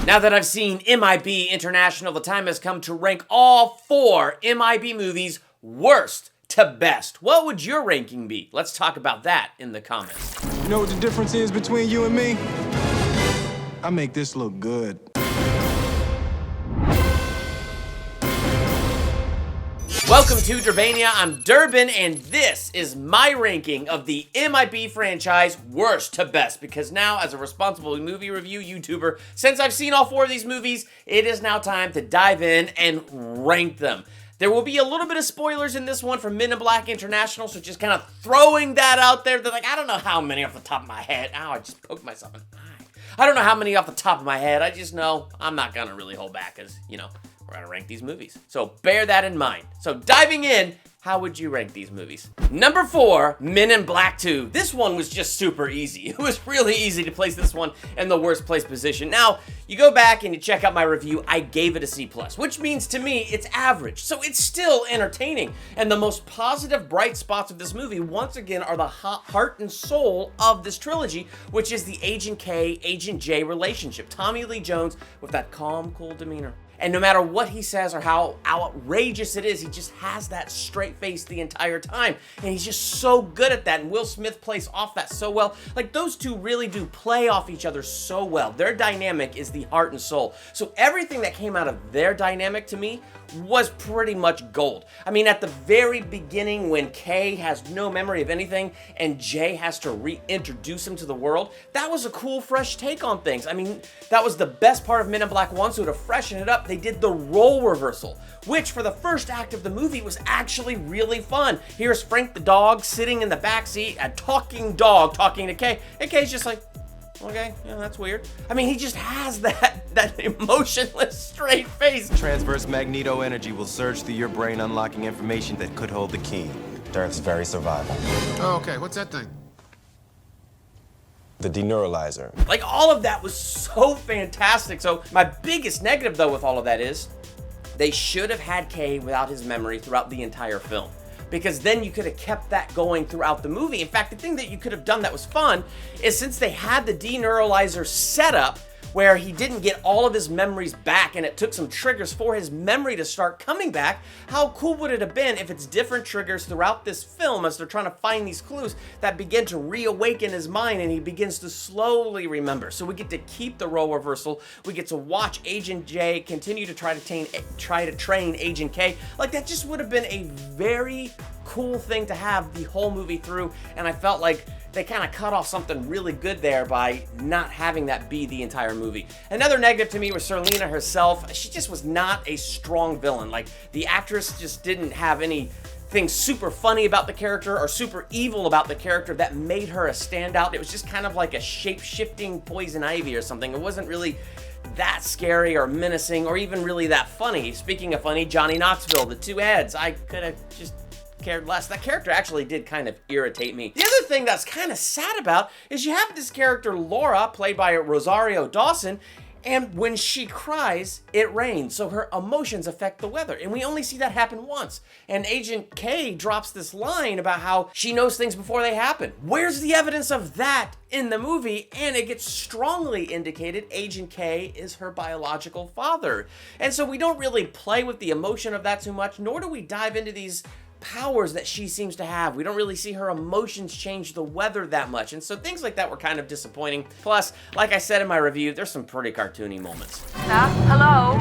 Now that I've seen MIB International, the time has come to rank all 4 MIB movies worst to best. What would your ranking be? Let's talk about that in the comments. You know what the difference is between you and me? I make this look good. Welcome to Durbania, I'm Durbin, and this is my ranking of the MIB franchise worst to best, because now, as a responsible movie review YouTuber, since I've seen all 4 of these movies, it is now time to dive in and rank them. There will be a little bit of spoilers in this one from Men in Black International, so just kind of throwing that out there. They're like, I don't know how many off the top of my head. Ow, I just poked myself in the eye. I don't know how many off the top of my head. I just know I'm not gonna really hold back, because, you know, we're gonna rank these movies. So bear that in mind. So diving in, how would you rank these movies? Number 4, Men in Black 2. This one was just super easy. It was really easy to place this one in the worst place position. Now, you go back and you check out my review, I gave it a C+, which means to me, it's average. So it's still entertaining. And the most positive bright spots of this movie, once again, are the heart and soul of this trilogy, which is the Agent K, Agent J relationship. Tommy Lee Jones with that calm, cool demeanor. And no matter what he says or how outrageous it is, he just has that straight face the entire time. And he's just so good at that. And Will Smith plays off that so well. Like, those two really do play off each other so well. Their dynamic is the heart and soul. So everything that came out of their dynamic to me was pretty much gold. I mean, at the very beginning, when Kay has no memory of anything and Jay has to reintroduce him to the world, that was a cool, fresh take on things. I mean, that was the best part of Men in Black 1, so to freshen it up, they did the role reversal, which for the first act of the movie was actually really fun. Here's Frank the dog sitting in the backseat, a talking dog talking to Kay, and Kay's just like, okay, yeah, that's weird. I mean, he just has that emotionless, straight face. Transverse magneto energy will surge through your brain, unlocking information that could hold the key to Earth's very survival. Oh, okay, what's that thing? The deneuralizer. Like, all of that was so fantastic. So my biggest negative, though, with all of that is they should have had Kay without his memory throughout the entire film, because then you could have kept that going throughout the movie. In fact, the thing that you could have done that was fun is, since they had the deneuralizer set up where he didn't get all of his memories back and it took some triggers for his memory to start coming back, how cool would it have been if it's different triggers throughout this film as they're trying to find these clues that begin to reawaken his mind and he begins to slowly remember. So we get to keep the role reversal. We get to watch Agent J continue to try to train Agent K. Like, that just would have been a very cool thing to have the whole movie through, and I felt like they kind of cut off something really good there by not having that be the entire movie. Another negative to me was Serlina herself. She just was not a strong villain. Like, the actress just didn't have anything super funny about the character or super evil about the character that made her a standout. It was just kind of like a shape-shifting Poison Ivy or something. It wasn't really that scary or menacing or even really that funny. Speaking of funny, Johnny Knoxville, the 2 heads, I could have just cared less. That character actually did kind of irritate me. The other thing that's kind of sad about is you have this character Laura, played by Rosario Dawson, and when she cries, it rains, so her emotions affect the weather, and we only see that happen once. And Agent K drops this line about how she knows things before they happen. Where's the evidence of that in the movie? And it gets strongly indicated Agent K is her biological father. And so we don't really play with the emotion of that too much, nor do we dive into these powers that she seems to have. We don't really see her emotions change the weather that much, and so things like that were kind of disappointing. Plus, like I said in my review, there's some pretty cartoony moments. Hello?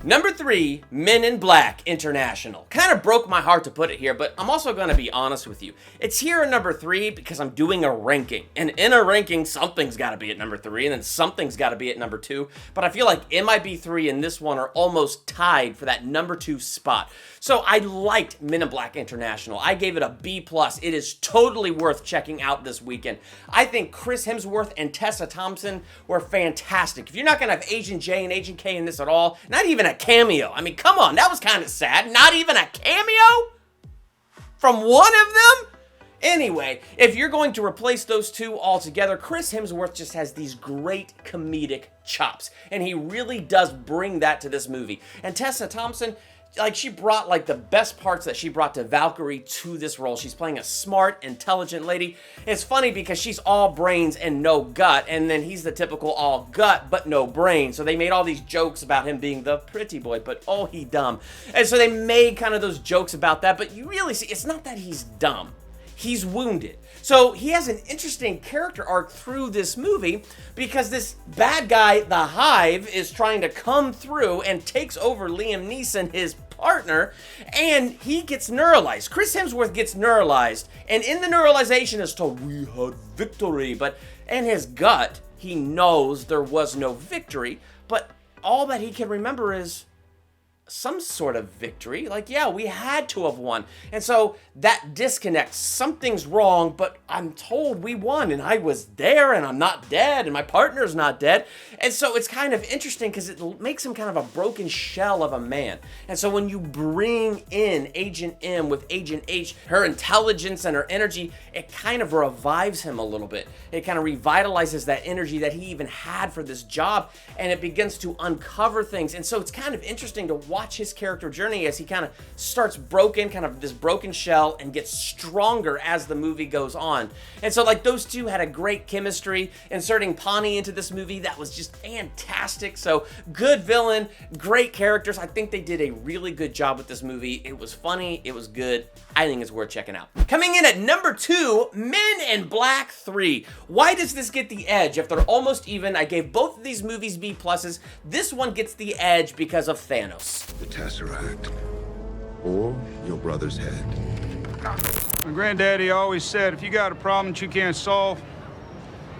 Number 3, Men in Black International. Kind of broke my heart to put it here, but I'm also going to be honest with you. It's here at number 3 because I'm doing a ranking. And in a ranking, something's got to be at number 3, and then something's got to be at number 2. But I feel like MIB 3 and this one are almost tied for that number 2 spot. So I liked Men in Black International. I gave it a B+. It is totally worth checking out this weekend. I think Chris Hemsworth and Tessa Thompson were fantastic. If you're not going to have Agent J and Agent K in this at all, not even a cameo. I mean, come on, that was kind of sad. Not even a cameo from one of them? Anyway, if you're going to replace those two altogether, Chris Hemsworth just has these great comedic chops, and he really does bring that to this movie. And Tessa Thompson, like, she brought, like, the best parts that she brought to Valkyrie to this role. She's playing a smart, intelligent lady. It's funny because she's all brains and no gut, and then he's the typical all gut but no brain. So they made all these jokes about him being the pretty boy, but oh, he dumb. And so they made kind of those jokes about that, but you really see, it's not that he's dumb. He's wounded. So he has an interesting character arc through this movie because this bad guy, the Hive, is trying to come through and takes over Liam Neeson, his partner, and he gets neuralized. Chris Hemsworth gets neuralized, and in the neuralization is told, "We had victory," but in his gut, he knows there was no victory, but all that he can remember is some sort of victory. Like, yeah, we had to have won. And so that disconnect, something's wrong, but I'm told we won and I was there and I'm not dead and my partner's not dead. And so it's kind of interesting because it makes him kind of a broken shell of a man. And so when you bring in Agent M with Agent H, her intelligence and her energy, it kind of revives him a little bit. It kind of revitalizes that energy that he even had for this job, and it begins to uncover things. And so it's kind of interesting to watch his character journey as he kind of starts broken, kind of this broken shell, and gets stronger as the movie goes on. And so, like, those two had a great chemistry. Inserting Pawnee into this movie, that was just fantastic. So good villain, great characters. I think they did a really good job with this movie. It was funny, it was good. I think it's worth checking out. Coming in at number 2, Men in Black 3. Why does this get the edge? If they're almost even, I gave both of these movies B+. This one gets the edge because of Thanos. The Tesseract, or your brother's head. My granddaddy always said, if you got a problem that you can't solve,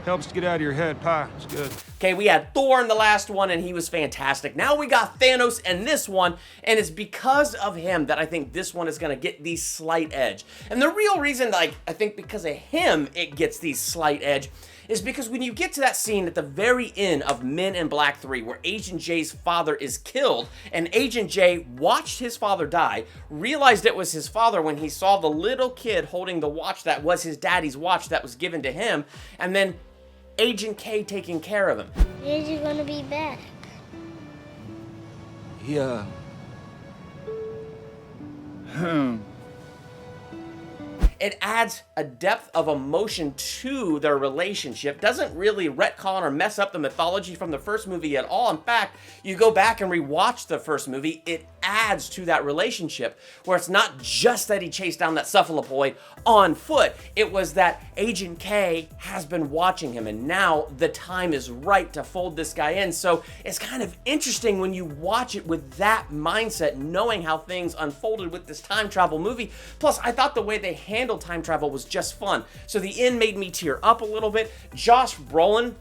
helps to get out of your head. Pie, it's good. Okay, we had Thor in the last one, and he was fantastic. Now we got Thanos in this one, and it's because of him that I think this one is going to get the slight edge. And the real reason, like, I think because of him it gets the slight edge is because when you get to that scene at the very end of Men in Black 3, where Agent J's father is killed, and Agent J watched his father die, realized it was his father when he saw the little kid holding the watch that was his daddy's watch that was given to him, and then Agent K taking care of him. When is he gonna be back? Yeah. It adds a depth of emotion to their relationship. Doesn't really retcon or mess up the mythology from the first movie at all. In fact, you go back and rewatch the first movie, it adds to that relationship, where it's not just that he chased down that cephalopoid on foot. It was that Agent K has been watching him, and now the time is right to fold this guy in. So it's kind of interesting when you watch it with that mindset, knowing how things unfolded with this time travel movie. Plus, I thought the way they handled time travel was just fun. So the end made me tear up a little bit. Josh Brolin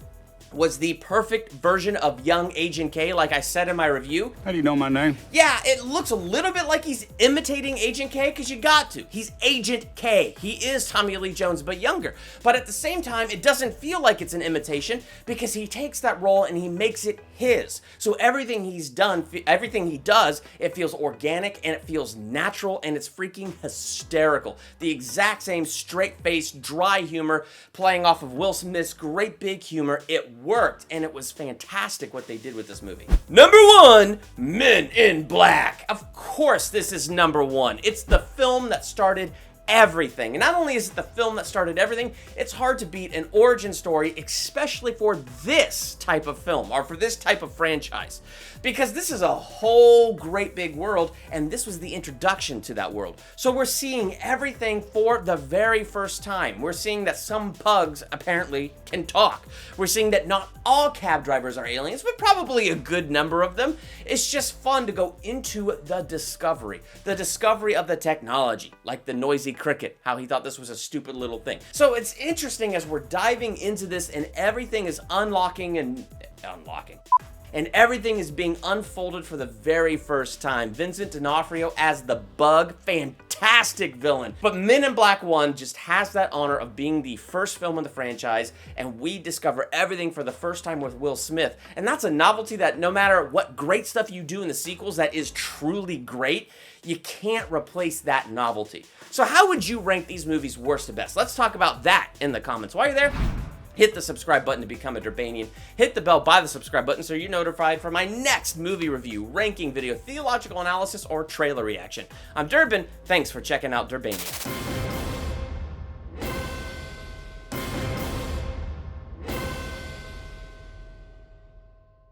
was the perfect version of young Agent K, like I said in my review. How do you know my name? Yeah, it looks a little bit like he's imitating Agent K, because you got to. He's Agent K. He is Tommy Lee Jones, but younger. But at the same time, it doesn't feel like it's an imitation, because he takes that role and he makes it his. So everything he's done, everything he does, it feels organic and it feels natural, and it's freaking hysterical. The exact same straight-faced, dry humor playing off of Will Smith's great big humor. It worked, and it was fantastic what they did with this movie. Number 1, Men in Black. Of course, this is number 1. It's the film that started everything. And not only is it the film that started everything, it's hard to beat an origin story, especially for this type of film, or for this type of franchise. Because this is a whole great big world, and this was the introduction to that world. So we're seeing everything for the very first time. We're seeing that some pugs apparently can talk. We're seeing that not all cab drivers are aliens, but probably a good number of them. It's just fun to go into the discovery of the technology, like the noisy cricket, how he thought this was a stupid little thing. So it's interesting as we're diving into this, and everything is unlocking. And everything is being unfolded for the very first time. Vincent D'Onofrio as the Bug, fantastic villain. But Men in Black 1 just has that honor of being the first film in the franchise, and we discover everything for the first time with Will Smith. And that's a novelty that no matter what great stuff you do in the sequels that is truly great, you can't replace that novelty. So how would you rank these movies worst to best? Let's talk about that in the comments. While you're there, hit the subscribe button to become a Durbanian. Hit the bell by the subscribe button so you're notified for my next movie review, ranking video, theological analysis, or trailer reaction. I'm Durbin. Thanks for checking out Durbania.